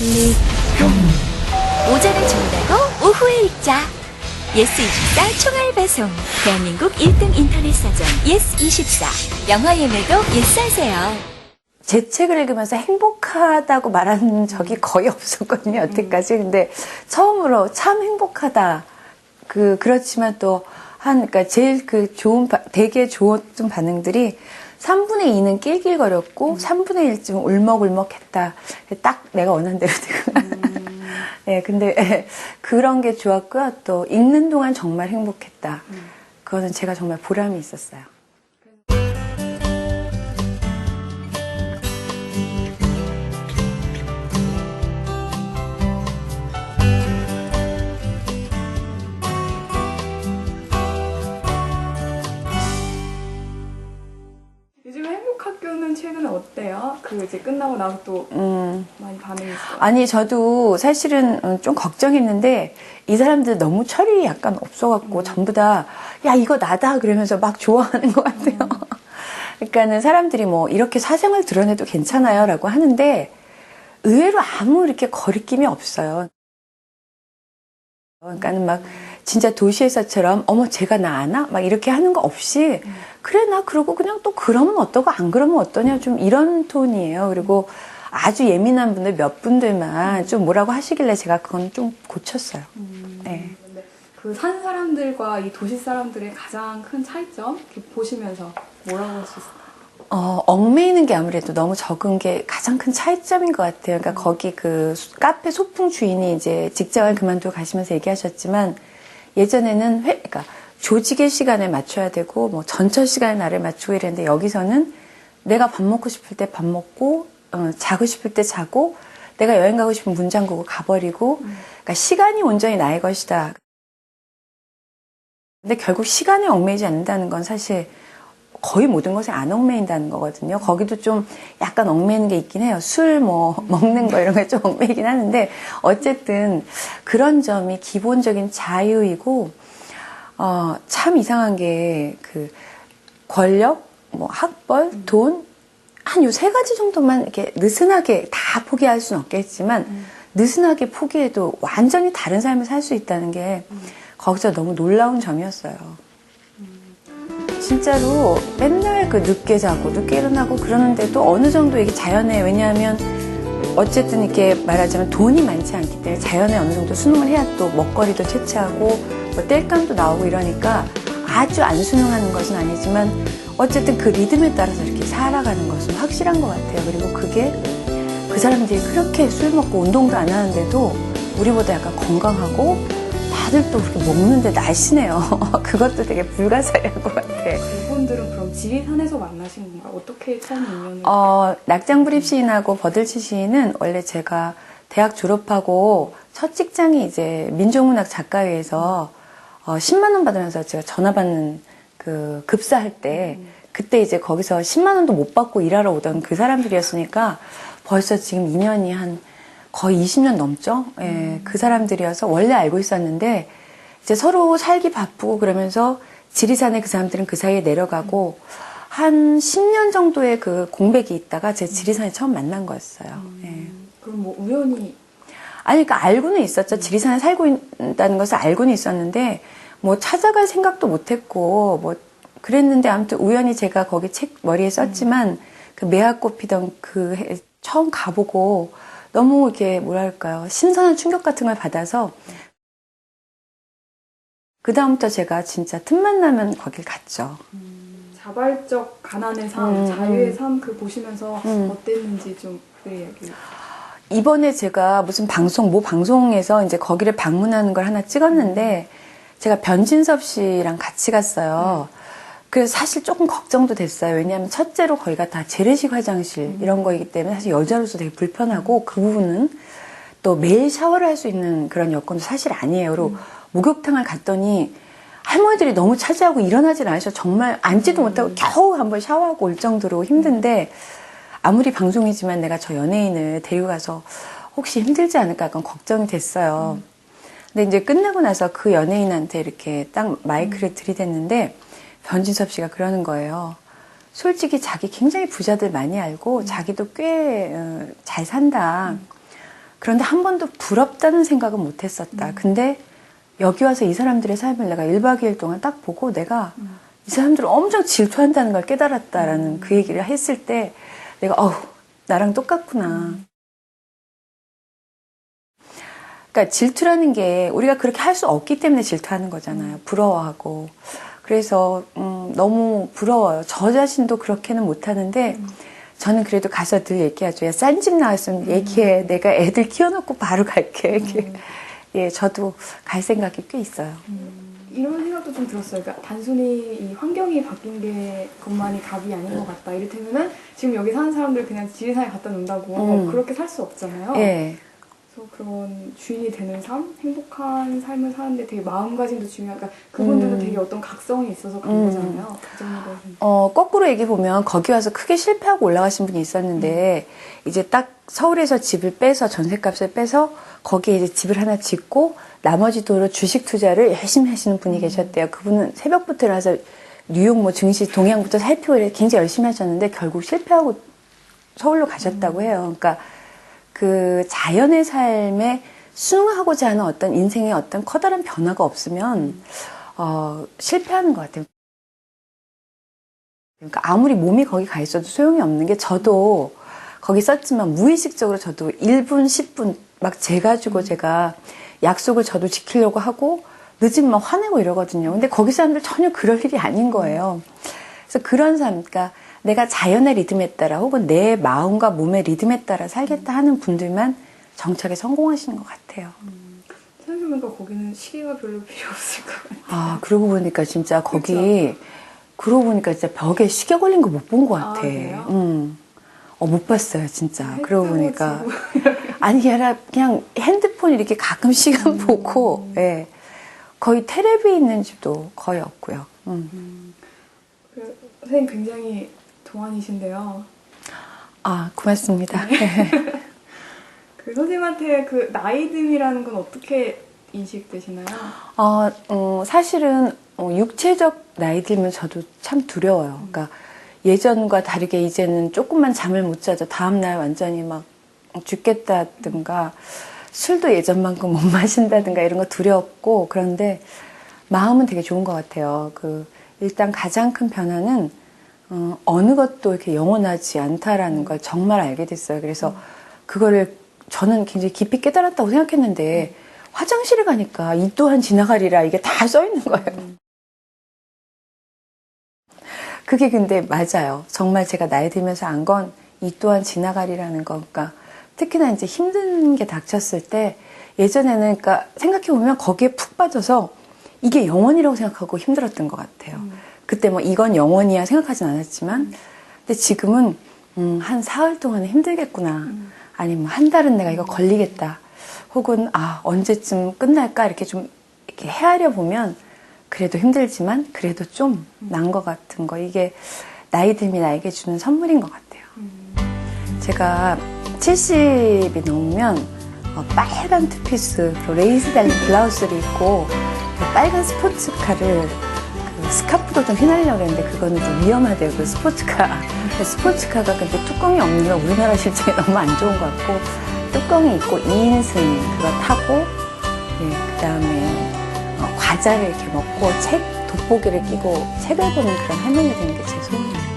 리금 오전에 준다고 오후에 읽자. 예스24 총알 배송. 대한민국 1등 인터넷 사전 예스24. 영화 예매도 예스하세요. 제 책을 읽으면서 행복하다고 말한 적이 거의 없었거든요, 여태까지. 근데 처음으로 참 행복하다. 그렇지만 또 그러니까 제일 되게 좋았던 반응들이 3분의 2는 낄낄거렸고 3분의 1쯤 울먹울먹했다. 딱 내가 원하는 대로 되고. 네, 근데 그런 게 좋았고요. 또 읽는 동안 정말 행복했다. 그거는 제가 정말 보람이 있었어요. 요즘 행복학교는 최근에 어때요? 이제 끝나고 나서 또 많이 반응이 있어요? 아니, 저도 사실은 좀 걱정했는데 이 사람들 너무 철이 약간 없어갖고 전부 다 야, 이거 나다 그러면서 막 좋아하는 것 같아요. 그러니까는 사람들이 뭐 이렇게 사생활 드러내도 괜찮아요 라고 하는데 의외로 아무 이렇게 거리낌이 없어요. 그러니까는 막 진짜 도시에서처럼 어머 쟤가 나 아나? 막 이렇게 하는 거 없이 그래 나 그러고 그냥 또 그러면 어떠고 안 그러면 어떠냐 좀 이런 톤이에요. 그리고 아주 예민한 분들 몇 분들만 좀 뭐라고 하시길래 제가 그건 좀 고쳤어요. 네. 근데 그 산 사람들과 이 도시 사람들의 가장 큰 차이점 이렇게 보시면서 뭐라고 할 수 있을까요? 얽매이는 게 아무래도 너무 적은 게 가장 큰 차이점인 것 같아요. 그러니까 거기 카페 소풍 주인이 이제 직장을 그만두고 가시면서 얘기하셨지만 예전에는 그러니까 조직의 시간에 맞춰야 되고 뭐 전철 시간에 나를 맞추고 이랬는데 여기서는 내가 밥 먹고 싶을 때 밥 먹고 자고 싶을 때 자고 내가 여행 가고 싶으면 문 잠그고 가버리고 그러니까 시간이 온전히 나의 것이다. 근데 결국 시간에 얽매이지 않는다는 건 사실 거의 모든 것에 안 얽매인다는 거거든요. 거기도 좀 약간 얽매이는 게 있긴 해요. 술 먹는 거 이런 게 좀 얽매이긴 하는데 어쨌든 그런 점이 기본적인 자유이고 참 이상한 게 권력, 뭐 학벌, 돈 한 요 세 가지 정도만 이렇게 느슨하게 다 포기할 수는 없겠지만 느슨하게 포기해도 완전히 다른 삶을 살 수 있다는 게 거기서 너무 놀라운 점이었어요. 진짜로 맨날 늦게 자고 늦게 일어나고 그러는데도 어느 정도 이게 자연에 왜냐하면 어쨌든 이렇게 말하자면 돈이 많지 않기 때문에 자연에 어느 정도 순응을 해야 또 먹거리도 채취하고 뭐 땔감도 나오고 이러니까 아주 안 순응하는 것은 아니지만 어쨌든 그 리듬에 따라서 이렇게 살아가는 것은 확실한 것 같아요. 그리고 그게 그 사람들이 그렇게 술 먹고 운동도 안 하는데도 우리보다 약간 건강하고 다들 또 그렇게 먹는데 날씬해요. 그것도 되게 불가사의한 것 같아. 그분들은 그럼 지리산에서 만나신 건가요? 어떻게 처음 인연을? 낙장불입 시인하고 버들치 시인은 원래 제가 대학 졸업하고 첫 직장이 이제 민족문학 작가회에서 10만 원 받으면서 제가 전화 받는 급사할 때 그때 이제 거기서 10만 원도 못 받고 일하러 오던 그 사람들이었으니까 벌써 지금 인연이 한 거의 20년 넘죠? 예, 그 사람들이어서 원래 알고 있었는데 이제 서로 살기 바쁘고 그러면서 지리산에 그 사람들은 그 사이에 내려가고 한 10년 정도의 그 공백이 있다가 제 지리산에 처음 만난 거였어요. 예. 그럼 뭐 우연히 아니 그러니까 알고는 있었죠. 지리산에 살고 있다는 것을 알고는 있었는데 뭐 찾아갈 생각도 못했고 뭐 그랬는데 아무튼 우연히 제가 거기 책 머리에 썼지만 그 매화꽃 피던 그 해 처음 가보고 너무 이렇게 뭐랄까요 신선한 충격 같은 걸 받아서 그 다음부터 제가 진짜 틈만 나면 거길 갔죠. 자발적 가난의 삶, 자유의 삶 보시면서 어땠는지 좀 그 이야기. 이번에 제가 무슨 모 방송에서 이제 거기를 방문하는 걸 하나 찍었는데 제가 변진섭 씨랑 같이 갔어요. 그래서 사실 조금 걱정도 됐어요. 왜냐하면 첫째로 거기가 다 재래식 화장실 이런 거이기 때문에 사실 여자로서 되게 불편하고 그 부분은 또 매일 샤워를 할 수 있는 그런 여건도 사실 아니에요. 그리고 목욕탕을 갔더니 할머니들이 너무 차지하고 일어나질 않으셔서 정말 앉지도 못하고 겨우 한번 샤워하고 올 정도로 힘든데 아무리 방송이지만 내가 저 연예인을 데리고 가서 혹시 힘들지 않을까 약간 걱정이 됐어요. 근데 이제 끝나고 나서 그 연예인한테 이렇게 딱 마이크를 들이댔는데 변진섭 씨가 그러는 거예요. 솔직히 자기 굉장히 부자들 많이 알고 자기도 꽤 잘 산다. 그런데 한 번도 부럽다는 생각은 못 했었다. 근데 여기 와서 이 사람들의 삶을 내가 1박 2일 동안 딱 보고 내가 이 사람들을 엄청 질투한다는 걸 깨달았다라는 그 얘기를 했을 때 내가 나랑 똑같구나. 그러니까 질투라는 게 우리가 그렇게 할 수 없기 때문에 질투하는 거잖아요. 부러워하고. 그래서 너무 부러워요. 저 자신도 그렇게는 못하는데 저는 그래도 가서 늘 얘기하죠. 야, 싼 집 나왔으면 얘기해. 내가 애들 키워놓고 바로 갈게. 이렇게. 예, 저도 갈 생각이 꽤 있어요. 이런 생각도 좀 들었어요. 그러니까 단순히 이 환경이 바뀐 게 것만이 답이 아닌 것 같다. 이를테면은 지금 여기 사는 사람들 그냥 지리산에 갖다 놓는다고 그렇게 살 수 없잖아요. 예. 그래서 그런 주인이 되는 삶, 행복한 삶을 사는데 되게 마음가짐도 중요한. 그러니까 그분들도 되게 어떤 각성이 있어서 간 거잖아요. 그 정도. 거꾸로 얘기해 보면 거기 와서 크게 실패하고 올라가신 분이 있었는데 이제 딱 서울에서 집을 빼서 전셋값을 빼서 거기에 이제 집을 하나 짓고 나머지 돈으로 주식 투자를 열심히 하시는 분이 계셨대요. 그분은 새벽부터 일어나서 뉴욕 뭐 증시 동향부터 살피고 굉장히 열심히 하셨는데 결국 실패하고 서울로 가셨다고 해요. 그러니까 그 자연의 삶에 수능하고자 하는 어떤 인생의 어떤 커다란 변화가 없으면 실패하는 것 같아요. 그러니까 아무리 몸이 거기 가 있어도 소용이 없는 게 저도 거기 썼지만 무의식적으로 저도 1분, 10분 막 재가지고 제가 약속을 저도 지키려고 하고 늦으면 막 화내고 이러거든요. 근데 거기 사람들 전혀 그럴 일이 아닌 거예요. 그래서 그런 삶, 그러니까 내가 자연의 리듬에 따라 혹은 내 마음과 몸의 리듬에 따라 살겠다 하는 분들만 정착에 성공하시는 것 같아요. 생각해보니까 거기는 시계가 별로 필요 없을 것 같아요. 아, 그러고 보니까 진짜 거기, 그러고 보니까 진짜 벽에 시계 걸린 거 못 본 것 같아. 그래요? 못 봤어요, 진짜. 그러고 보니까. 아니, 이게 아니라 그냥 핸드폰 이렇게 가끔 시간 보고, 예. 거의 테레비 있는 집도 거의 없고요. 선생님 굉장히 동안이신데요. 아, 고맙습니다. 그 선생님한테 그 나이듦이라는 건 어떻게 인식되시나요? 사실은 육체적 나이 들면 저도 참 두려워요. 그러니까 예전과 다르게 이제는 조금만 잠을 못 자도 다음날 완전히 막 죽겠다든가 술도 예전만큼 못 마신다든가 이런 거 두렵고 그런데 마음은 되게 좋은 것 같아요. 일단 가장 큰 변화는 어느 것도 이렇게 영원하지 않다라는 걸 정말 알게 됐어요. 그래서 그거를 저는 굉장히 깊이 깨달았다고 생각했는데 화장실에 가니까 이 또한 지나가리라 이게 다 써 있는 거예요. 그게 근데 맞아요. 정말 제가 나이 들면서 안 건 이 또한 지나가리라는 거. 그러니까 특히나 이제 힘든 게 닥쳤을 때 예전에는 그러니까 생각해보면 거기에 푹 빠져서 이게 영원이라고 생각하고 힘들었던 것 같아요. 그때 뭐 이건 영원이야 생각하진 않았지만 근데 지금은 한 사흘 동안은 힘들겠구나. 아니면 한 달은 내가 이거 걸리겠다. 혹은 언제쯤 끝날까 이렇게 좀 이렇게 헤아려 보면 그래도 힘들지만 그래도 좀 난 것 같은 거. 이게 나이 듦이 나에게 주는 선물인 것 같아요. 제가 70이 넘으면 빨간 투피스 그리고 레이스 달린 블라우스를 입고 빨간 스포츠카를 스카프도 좀 휘날리려고 했는데 그거는 좀 위험하대요. 그 스포츠카. 스포츠카가 근데 뚜껑이 없는 건 우리나라 실정이 너무 안 좋은 것 같고 뚜껑이 있고 2인승 그거 타고 그 다음에 과자를 이렇게 먹고 돋보기를 끼고 책을 보는 그런 할머니 되는 게 제 소원이에요.